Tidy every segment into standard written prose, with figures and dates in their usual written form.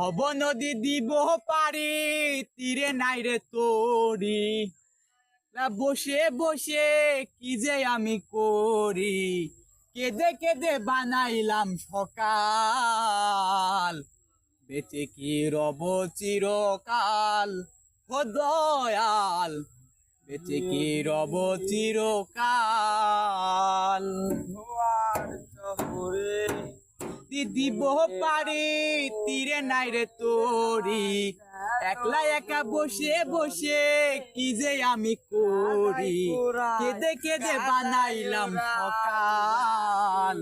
ভব নদী দিব পারি তীরে নাই রে তোরি বসে বসে কি যে আমি করি কেঁদে কেঁদে বানাইলাম সকাল বেঁচে কি রব চিরকাল ও দয়াল বেঁচে কি রব চিরকাল দিব পারি তীরে নাই রে তোরি একলা একা বসে বসে কি যে আমি করি কেঁদে কেঁদে বানাইলাম সকাল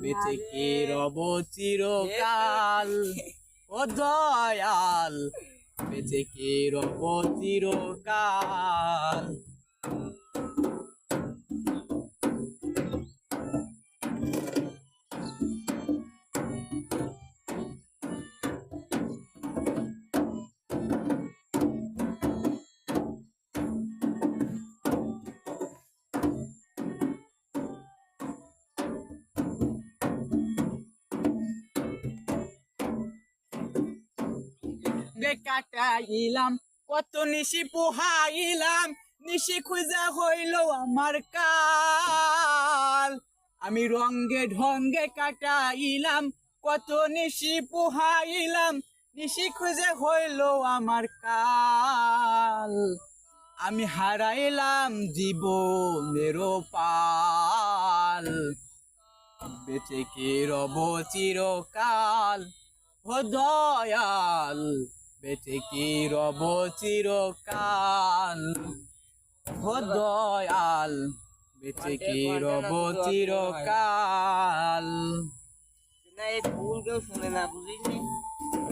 বেঁচে কি রব চিরকাল ও দয়াল বেঁচে কি রব চিরকাল কাটাইলাম কত নিশি পোহাইলাম নিশি খুঁজা হইল আমার কাল আমি রঙ্গে ঢঙ্গে কাটাইলাম কত নিশি পোহাইলাম নিশি খুঁজে হইল আমার কাল আমি হারাইলাম জীবনের পাল বেঁচে কি রব চিরকাল ও দয়াল বেঁচে কি রব চিরকাল ও দয়াল বেঁচে কি রব চিরকাল না এই ভুল কেউ শুনে না বুঝিনি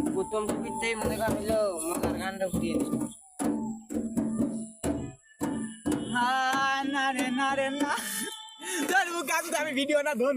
প্রথম ছবিতেই মনে করিল মকার গানটা ফুটিয়ে না রে না রে না আমি ভিডিও না ধন